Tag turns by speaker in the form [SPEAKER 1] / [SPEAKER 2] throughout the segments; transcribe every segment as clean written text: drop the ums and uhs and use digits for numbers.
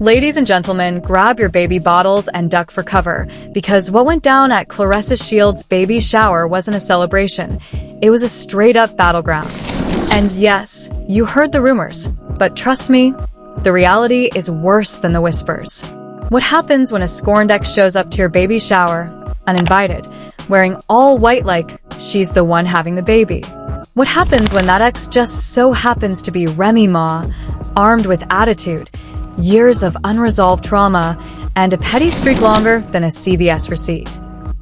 [SPEAKER 1] Ladies and gentlemen, grab your baby bottles and duck for cover, because what went down at Claressa Shields' baby shower wasn't a celebration. It was a straight-up battleground. And yes, you heard the rumors, but trust me, the reality is worse than the whispers. What happens when a scorned ex shows up to your baby shower, uninvited, wearing all white like she's the one having the baby? What happens when that ex just so happens to be Remy Ma, armed with attitude, years of unresolved trauma, and a petty streak longer than a CVS receipt?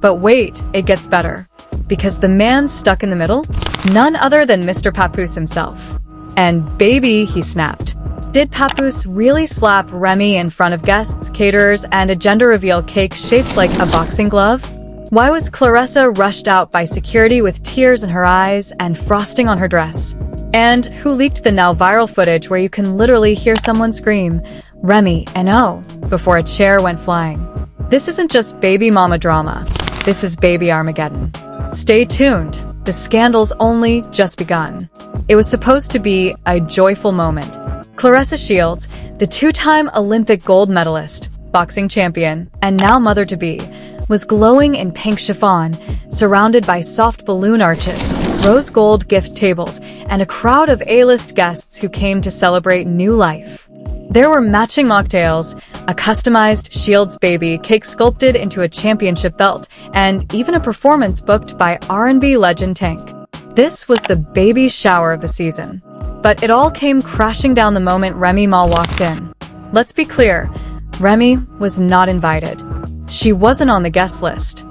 [SPEAKER 1] But wait, it gets better. Because the man stuck in the middle? None other than Mr. Papoose himself. And baby, he snapped. Did Papoose really slap Remy in front of guests, caterers, and a gender reveal cake shaped like a boxing glove? Why was Claressa rushed out by security with tears in her eyes and frosting on her dress? And who leaked the now viral footage where you can literally hear someone scream, "Remy, N.O." before a chair went flying? This isn't just baby mama drama. This is baby Armageddon. Stay tuned. The scandal's only just begun. It was supposed to be a joyful moment. Claressa Shields, the two-time Olympic gold medalist, boxing champion, and now mother-to-be, was glowing in pink chiffon, surrounded by soft balloon arches, rose gold gift tables, and a crowd of A-list guests who came to celebrate new life. There were matching mocktails, a customized Shields baby cake sculpted into a championship belt, and even a performance booked by R&B legend Tank. This was the baby shower of the season. But it all came crashing down the moment Remy Ma walked in. Let's be clear, Remy was not invited. She wasn't on the guest list.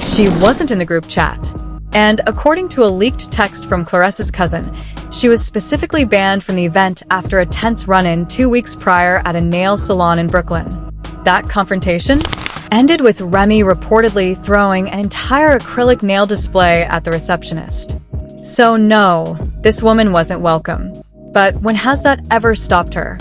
[SPEAKER 1] She wasn't in the group chat. And according to a leaked text from Claressa's cousin, she was specifically banned from the event after a tense run-in 2 weeks prior at a nail salon in Brooklyn. That confrontation ended with Remy reportedly throwing an entire acrylic nail display at the receptionist. So no, this woman wasn't welcome. But when has that ever stopped her?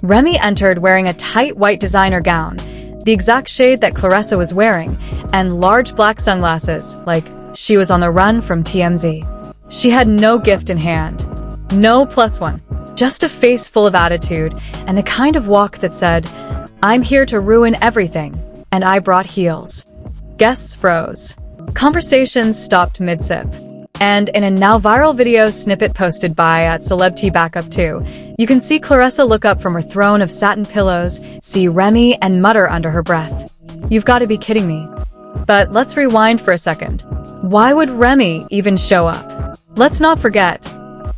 [SPEAKER 1] Remy entered wearing a tight white designer gown, the exact shade that Claressa was wearing, and large black sunglasses, like she was on the run from TMZ. She had no gift in hand, no +1, just a face full of attitude and the kind of walk that said, "I'm here to ruin everything, and I brought heels." Guests froze. Conversations stopped mid-sip. And in a now viral video snippet posted by @CelebTBackup2, you can see Claressa look up from her throne of satin pillows, see Remy, and mutter under her breath, "You've got to be kidding me." But let's rewind for a second. Why would Remy even show up? Let's not forget,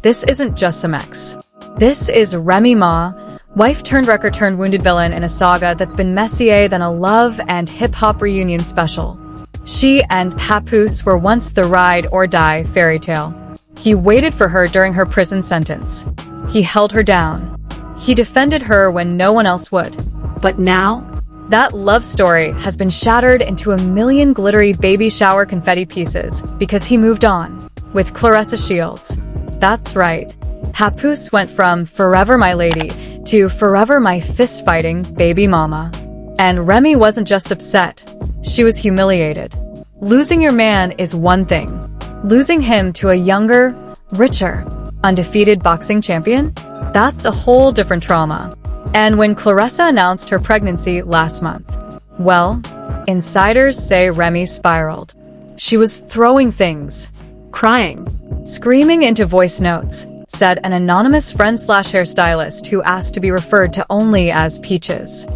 [SPEAKER 1] this isn't just some ex. This is Remy Ma, wife-turned-wrecker-turned-wounded villain in a saga that's been messier than a love and hip-hop reunion special. She and Papoose were once the ride-or-die fairy tale. He waited for her during her prison sentence. He held her down. He defended her when no one else would. But now, that love story has been shattered into a million glittery baby shower confetti pieces because he moved on with Claressa Shields. That's right. Papoose went from "forever my lady" to "forever my fist-fighting baby mama." And Remy wasn't just upset. She was humiliated. Losing your man is one thing. Losing him to a younger, richer, undefeated boxing champion? That's a whole different trauma. And when Claressa announced her pregnancy last month, well, insiders say Remy spiraled. She was throwing things, crying, screaming into voice notes, said an anonymous friend/hairstylist who asked to be referred to only as Peaches.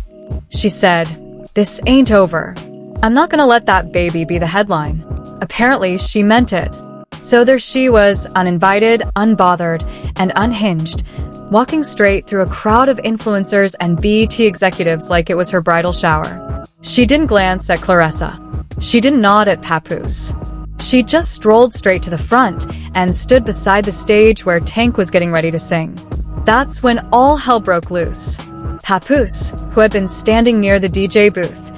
[SPEAKER 1] She said, "This ain't over. I'm not gonna let that baby be the headline." Apparently, she meant it. So there she was, uninvited, unbothered, and unhinged, walking straight through a crowd of influencers and BET executives like it was her bridal shower. She didn't glance at Claressa. She didn't nod at Papoose. She just strolled straight to the front and stood beside the stage where Tank was getting ready to sing. That's when all hell broke loose. Papoose, who had been standing near the DJ booth,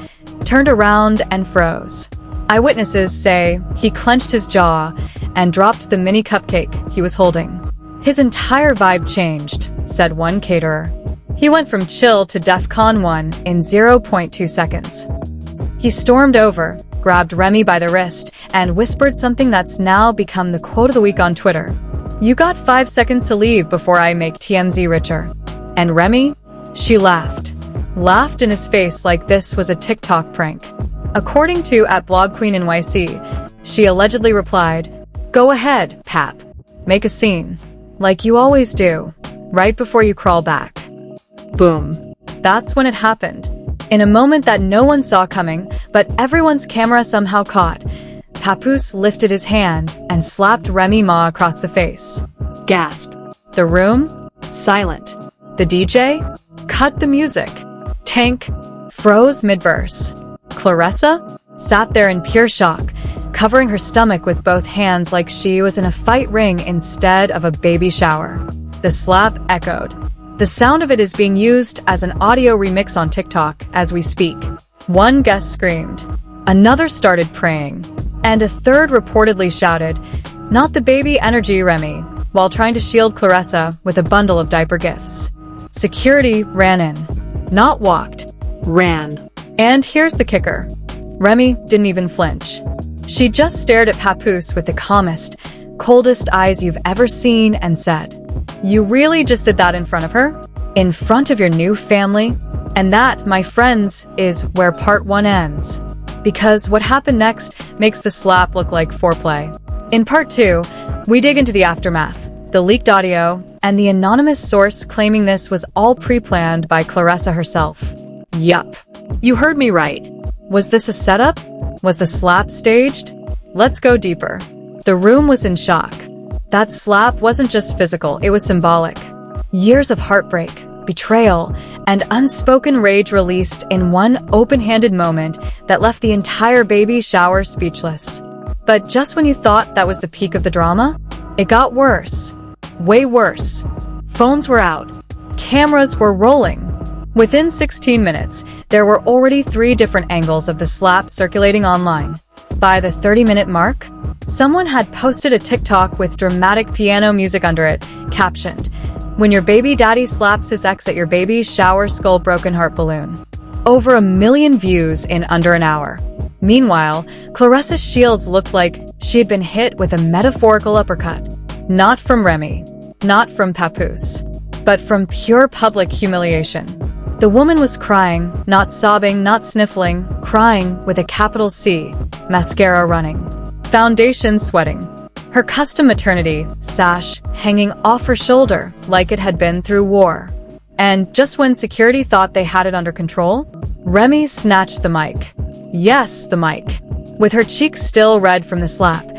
[SPEAKER 1] turned around and froze. Eyewitnesses say he clenched his jaw and dropped the mini cupcake he was holding. His entire vibe changed, said one caterer. He went from chill to DEFCON 1 in 0.2 seconds. He stormed over, grabbed Remy by the wrist, and whispered something that's now become the quote of the week on Twitter. "You got 5 seconds to leave before I make TMZ richer." And Remy? She laughed. laughed in his face like this was a TikTok prank. According to @blogqueennyc, she allegedly replied, "Go ahead, Pap. Make a scene. Like you always do. Right before you crawl back." Boom. That's when it happened. In a moment that no one saw coming, but everyone's camera somehow caught, Papoose lifted his hand and slapped Remy Ma across the face.
[SPEAKER 2] Gasp.
[SPEAKER 1] The room?
[SPEAKER 2] Silent.
[SPEAKER 1] The DJ? Cut the music. Tank froze mid-verse. Claressa sat there in pure shock, covering her stomach with both hands like she was in a fight ring instead of a baby shower. The slap echoed. The sound of it is being used as an audio remix on TikTok as we speak. One guest screamed. Another started praying. And a third reportedly shouted, "Not the baby energy, Remy," while trying to shield Claressa with a bundle of diaper gifts. Security ran in. Not walked.
[SPEAKER 2] Ran.
[SPEAKER 1] And here's the kicker. Remy didn't even flinch. She just stared at Papoose with the calmest, coldest eyes you've ever seen and said, "You really just did that in front of her? In front of your new family?" And that, my friends, is where part 1 ends. Because what happened next makes the slap look like foreplay. In part 2, we dig into the aftermath, the leaked audio, and the anonymous source claiming this was all pre-planned by Claressa herself. Yup.
[SPEAKER 2] You heard me right.
[SPEAKER 1] Was this a setup? Was the slap staged? Let's go deeper. The room was in shock. That slap wasn't just physical, it was symbolic. Years of heartbreak, betrayal, and unspoken rage released in one open-handed moment that left the entire baby shower speechless. But just when you thought that was the peak of the drama, it got worse. Way worse. Phones were out. Cameras were rolling. Within 16 minutes, there were already 3 different angles of the slap circulating online. By the 30-minute mark, someone had posted a TikTok with dramatic piano music under it, captioned, "When your baby daddy slaps his ex at your baby shower skull broken heart balloon." Over 1 million views in under an hour. Meanwhile, Claressa Shields looked like she had been hit with a metaphorical uppercut. Not from Remy, not from Papoose, but from pure public humiliation. The woman was crying, not sobbing, not sniffling, crying with a capital C, mascara running, foundation sweating, her custom maternity sash hanging off her shoulder like it had been through war. And just when security thought they had it under control, Remy snatched the mic. Yes, the mic. With her cheeks still red from the slap,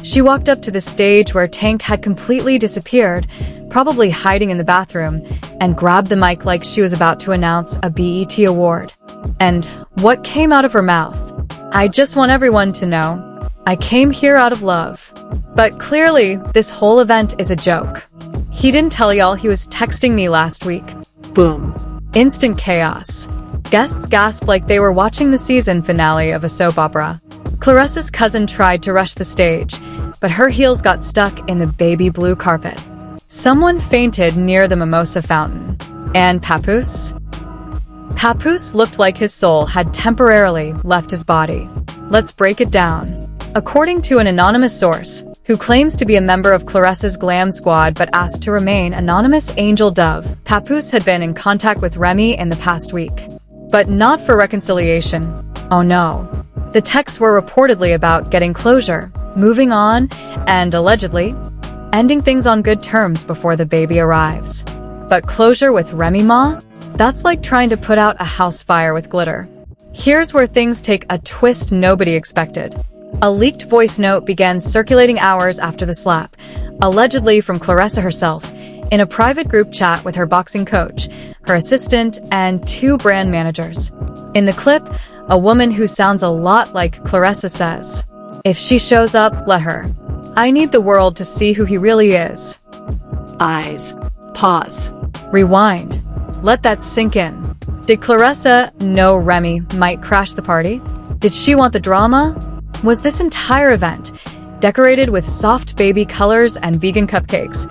[SPEAKER 1] she walked up to the stage where Tank had completely disappeared, probably hiding in the bathroom, and grabbed the mic like she was about to announce a BET award. And what came out of her mouth? "I just want everyone to know, I came here out of love." But clearly, this whole event is a joke. "He didn't tell y'all he was texting me last week."
[SPEAKER 2] Boom.
[SPEAKER 1] Instant chaos. Guests gasped like they were watching the season finale of a soap opera. Claressa's cousin tried to rush the stage, but her heels got stuck in the baby blue carpet. Someone fainted near the mimosa fountain. And Papoose? Papoose looked like his soul had temporarily left his body. Let's break it down. According to an anonymous source, who claims to be a member of Claressa's glam squad but asked to remain anonymous, Angel Dove, Papoose had been in contact with Remy in the past week. But not for reconciliation. Oh no. The texts were reportedly about getting closure, moving on, and allegedly, ending things on good terms before the baby arrives. But closure with Remy Ma? That's like trying to put out a house fire with glitter. Here's where things take a twist nobody expected. A leaked voice note began circulating hours after the slap, allegedly from Claressa herself, in a private group chat with her boxing coach, her assistant, and 2 brand managers. In the clip, a woman who sounds a lot like Claressa says, "If she shows up, let her. I need the world to see who he really is."
[SPEAKER 2] Eyes. Pause.
[SPEAKER 1] Rewind. Let that sink in. Did Claressa know Remy might crash the party? Did she want the drama? Was this entire event, decorated with soft baby colors and vegan cupcakes,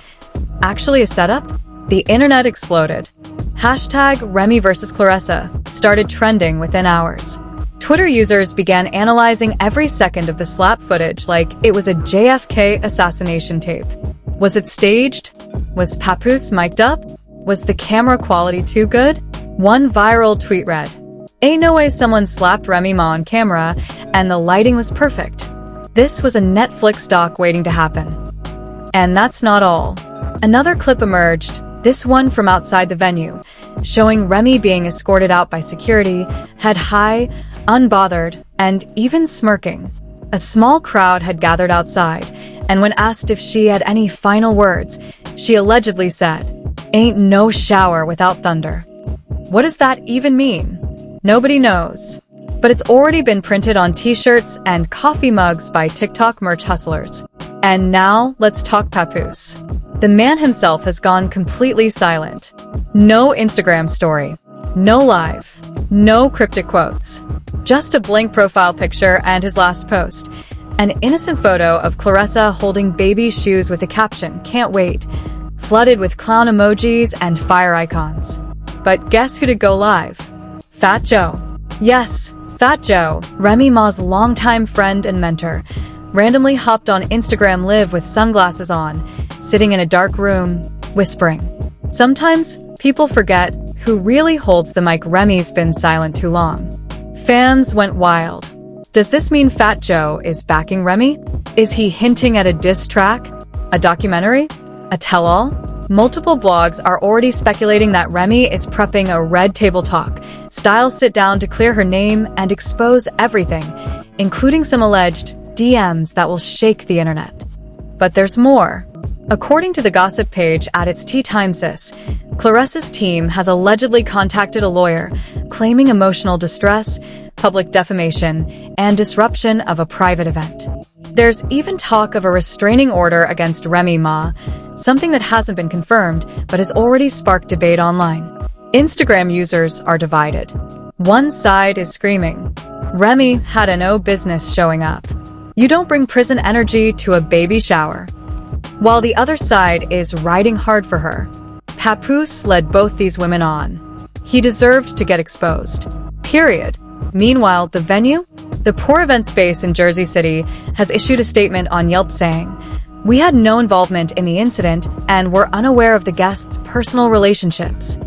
[SPEAKER 1] actually a setup? The internet exploded. Hashtag Remy versus Claressa started trending within hours. Twitter users began analyzing every second of the slap footage like it was a JFK assassination tape. Was it staged? Was Papoose mic'd up? Was the camera quality too good? One viral tweet read, "Ain't no way someone slapped Remy Ma on camera, and the lighting was perfect. This was a Netflix doc waiting to happen." And that's not all. Another clip emerged, this one from outside the venue, showing Remy being escorted out by security, head high, unbothered, and even smirking. A small crowd had gathered outside, and when asked if she had any final words, she allegedly said, "Ain't no shower without thunder." What does that even mean? Nobody knows. But it's already been printed on t-shirts and coffee mugs by TikTok merch hustlers. And now, let's talk Papoose. The man himself has gone completely silent. No Instagram story. No live. No cryptic quotes. Just a blank profile picture and his last post. An innocent photo of Claressa holding baby shoes with the caption, "Can't wait," flooded with clown emojis and fire icons. But guess who did go live? Fat Joe. Yes, Fat Joe, Remy Ma's longtime friend and mentor, randomly hopped on Instagram Live with sunglasses on, sitting in a dark room, whispering. Sometimes people forget who really holds the mic. Remy's been silent too long. Fans went wild. Does this mean Fat Joe is backing Remy? Is he hinting at a diss track? A documentary? A tell-all? Multiple blogs are already speculating that Remy is prepping a Red Table Talk style sit-down to clear her name and expose everything, including some alleged DMs that will shake the internet. But there's more. According to the gossip page at It's Tea Time Sis, Claressa's team has allegedly contacted a lawyer, claiming emotional distress, public defamation, and disruption of a private event. There's even talk of a restraining order against Remy Ma, something that hasn't been confirmed but has already sparked debate online. Instagram users are divided. One side is screaming, "Remy had no business showing up. You don't bring prison energy to a baby shower." While the other side is riding hard for her. Papoose led both these women on. He deserved to get exposed. Period. Meanwhile, the venue? The Poor Event Space in Jersey City has issued a statement on Yelp saying, "We had no involvement in the incident and were unaware of the guests' personal relationships."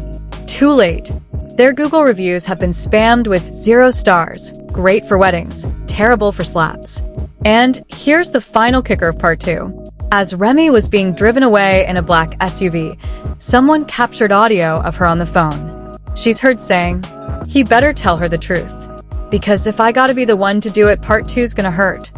[SPEAKER 1] Too late. Their Google reviews have been spammed with 0 stars, great for weddings, terrible for slaps. And here's the final kicker of part 2. As Remy was being driven away in a black SUV, someone captured audio of her on the phone. She's heard saying, "He better tell her the truth. Because if I gotta be the one to do it, part 2's gonna hurt."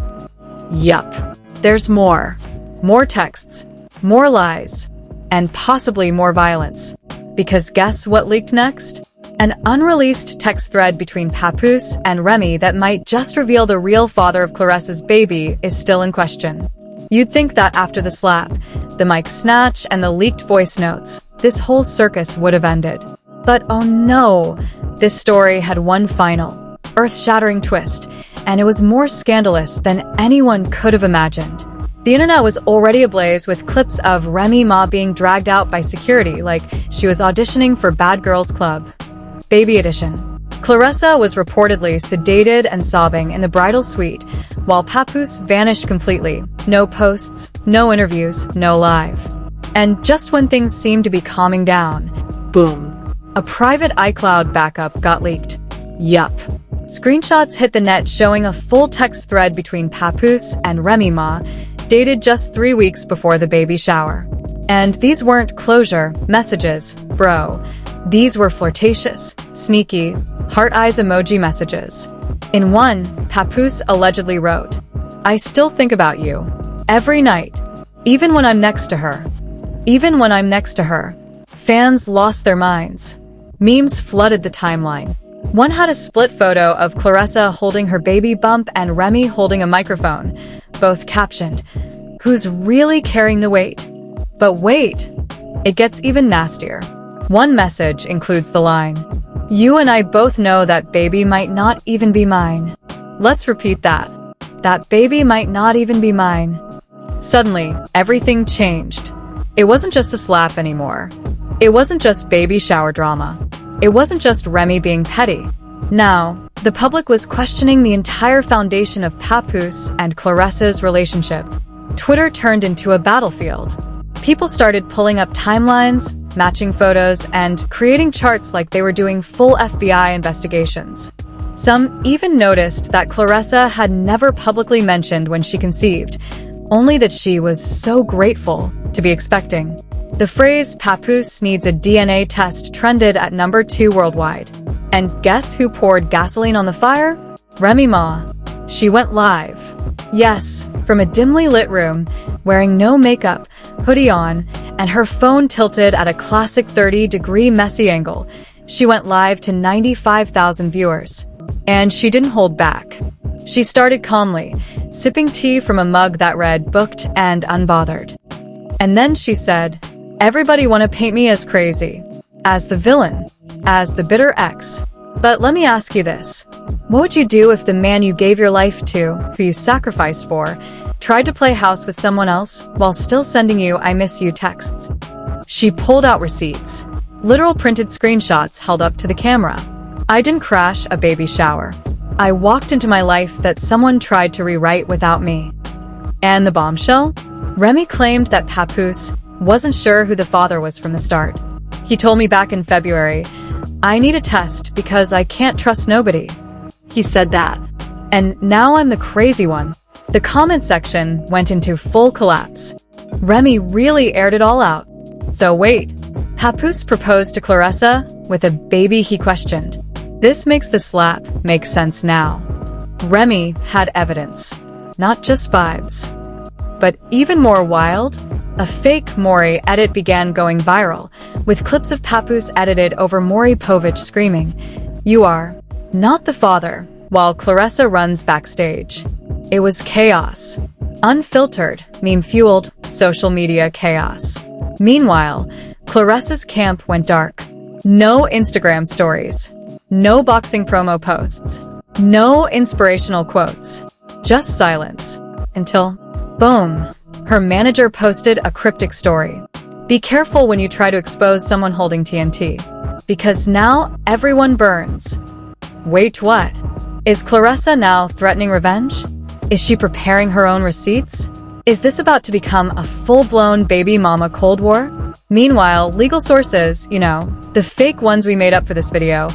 [SPEAKER 1] Yup. There's more. More texts, more lies, and possibly more violence. Because guess what leaked next? An unreleased text thread between Papoose and Remy that might just reveal the real father of Claressa's baby is still in question. You'd think that after the slap, the mic snatch, and the leaked voice notes, this whole circus would have ended. But oh no, this story had one final, earth-shattering twist, and it was more scandalous than anyone could have imagined. The internet was already ablaze with clips of Remy Ma being dragged out by security like she was auditioning for Bad Girls Club. Baby edition. Claressa was reportedly sedated and sobbing in the bridal suite, while Papoose vanished completely. No posts, no interviews, no live. And just when things seemed to be calming down, boom. A private iCloud backup got leaked. Yup. Screenshots hit the net showing a full text thread between Papoose and Remy Ma, dated just 3 weeks before the baby shower. And these weren't closure messages, bro. These were flirtatious, sneaky, heart eyes emoji messages. In one, Papoose allegedly wrote, "I still think about you. Every night. Even when I'm next to her. Even when I'm next to her." Fans lost their minds. Memes flooded the timeline. One had a split photo of Claressa holding her baby bump and Remy holding a microphone, both captioned, "Who's really carrying the weight?" But wait, it gets even nastier. One message includes the line, "You and I both know that baby might not even be mine." Let's repeat that. That baby might not even be mine. Suddenly, everything changed. It wasn't just a slap anymore. It wasn't just baby shower drama. It wasn't just Remy being petty. Now, the public was questioning the entire foundation of Papoose and Claressa's relationship. Twitter turned into a battlefield. People started pulling up timelines, matching photos, and creating charts like they were doing full FBI investigations. Some even noticed that Claressa had never publicly mentioned when she conceived, only that she was so grateful to be expecting. The phrase "Papoose needs a DNA test" trended at number 2 worldwide. And guess who poured gasoline on the fire? Remy Ma. She went live. Yes, from a dimly lit room, wearing no makeup, hoodie on, and her phone tilted at a classic 30-degree messy angle. She went live to 95,000 viewers. And she didn't hold back. She started calmly, sipping tea from a mug that read "Booked and Unbothered." And then she said, "Everybody want to paint me as crazy, as the villain, as the bitter ex. But let me ask you this. What would you do if the man you gave your life to, who you sacrificed for, tried to play house with someone else while still sending you 'I miss you' texts?" She pulled out receipts, literal printed screenshots held up to the camera. "I didn't crash a baby shower. I walked into my life that someone tried to rewrite without me." And the bombshell? Remy claimed that Papoose wasn't sure who the father was from the start. "He told me back in February, 'I need a test because I can't trust nobody.'"
[SPEAKER 2] He said that.
[SPEAKER 1] And now I'm the crazy one. The comment section went into full collapse. Remy really aired it all out. So wait, Papoose proposed to Claressa with a baby he questioned. This makes the slap make sense now. Remy had evidence, not just vibes. But even more wild, a fake Maury edit began going viral, with clips of Papoose edited over Maury Povich screaming, "You are not the father," while Claressa runs backstage. It was chaos. Unfiltered, meme-fueled, social media chaos. Meanwhile, Claressa's camp went dark. No Instagram stories. No boxing promo posts. No inspirational quotes. Just silence. Until, boom, her manager posted a cryptic story. "Be careful when you try to expose someone holding TNT. Because now everyone burns." Wait, what? Is Claressa now threatening revenge? Is she preparing her own receipts? Is this about to become a full-blown baby mama Cold War? Meanwhile, legal sources, the fake ones we made up for this video,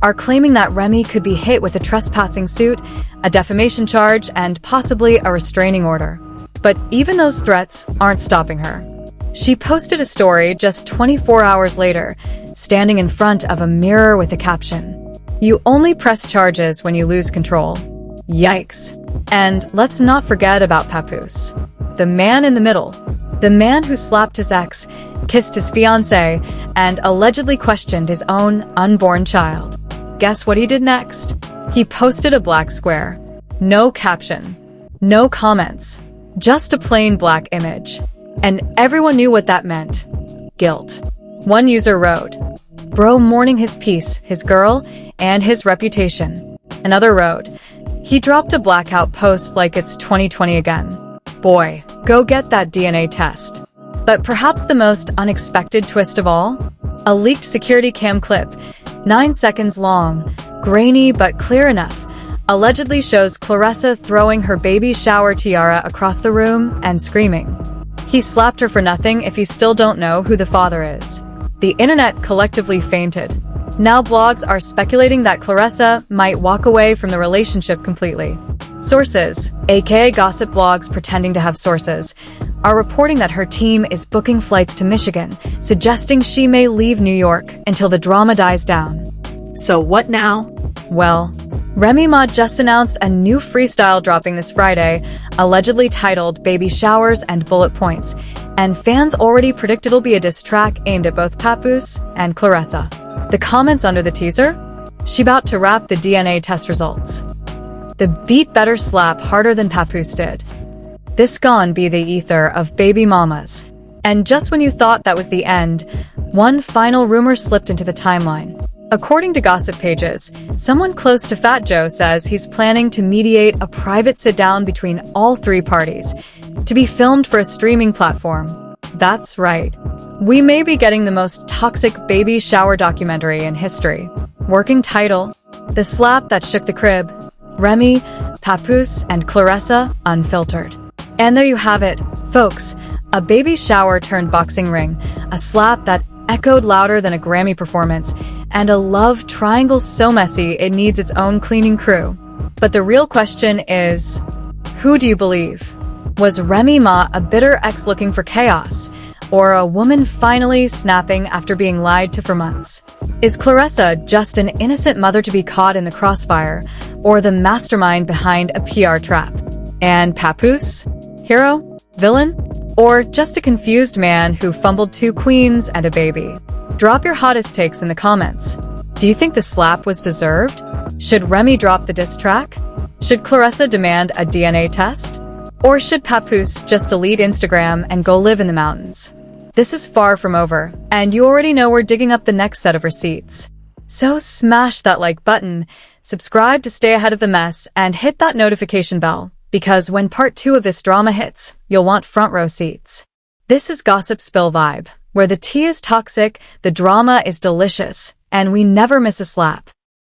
[SPEAKER 1] are claiming that Remy could be hit with a trespassing suit, a defamation charge, and possibly a restraining order. But even those threats aren't stopping her. She posted a story just 24 hours later, standing in front of a mirror with a caption, "You only press charges when you lose control." Yikes. And let's not forget about Papoose, the man in the middle, the man who slapped his ex, kissed his fiancée, and allegedly questioned his own unborn child. Guess what he did next? He posted a black square. No caption. No comments. Just a plain black image. And everyone knew what that meant. Guilt. One user wrote, "Bro mourning his peace, his girl, and his reputation." Another wrote, "He dropped a blackout post like it's 2020 again. Boy, go get that DNA test." But perhaps the most unexpected twist of all? A leaked security cam clip, 9 seconds long, grainy but clear enough, allegedly shows Claressa throwing her baby shower tiara across the room and screaming, "He slapped her for nothing if you still don't know who the father is." The internet collectively fainted. Now blogs are speculating that Claressa might walk away from the relationship completely. Sources, aka gossip blogs pretending to have sources, are reporting that her team is booking flights to Michigan, suggesting she may leave New York until the drama dies down.
[SPEAKER 2] So what now?
[SPEAKER 1] Well, Remy Ma just announced a new freestyle dropping this Friday, allegedly titled "Baby Showers and Bullet Points," and fans already predict it'll be a diss track aimed at both Papoose and Claressa. The comments under the teaser? She about to rap the DNA test results. The beat better slap harder than Papoose did. This gon' be the ether of baby mamas. And just when you thought that was the end, one final rumor slipped into the timeline. According to gossip pages, someone close to Fat Joe says he's planning to mediate a private sit-down between all 3 parties, to be filmed for a streaming platform. That's right. We may be getting the most toxic baby shower documentary in history. Working title, "The Slap That Shook the Crib." Remy, Papoose, and Claressa Unfiltered. And there you have it, folks. A baby shower turned boxing ring. A slap that echoed louder than a Grammy performance, and a love triangle so messy it needs its own cleaning crew. But the real question is, who do you believe? Was Remy Ma a bitter ex looking for chaos, or a woman finally snapping after being lied to for months? Is Claressa just an innocent mother to be caught in the crossfire, or the mastermind behind a PR trap? And Papoose? Hero? Villain? Or just a confused man who fumbled 2 queens and a baby? Drop your hottest takes in the comments. Do you think the slap was deserved? Should Remy drop the diss track? Should Claressa demand a DNA test? Or should Papoose just delete Instagram and go live in the mountains? This is far from over, and you already know we're digging up the next set of receipts. So smash that like button, subscribe to stay ahead of the mess, and hit that notification bell, because when part 2 of this drama hits, you'll want front row seats. This is Gossip Spill Vibe, where the tea is toxic, the drama is delicious, and we never miss a slap.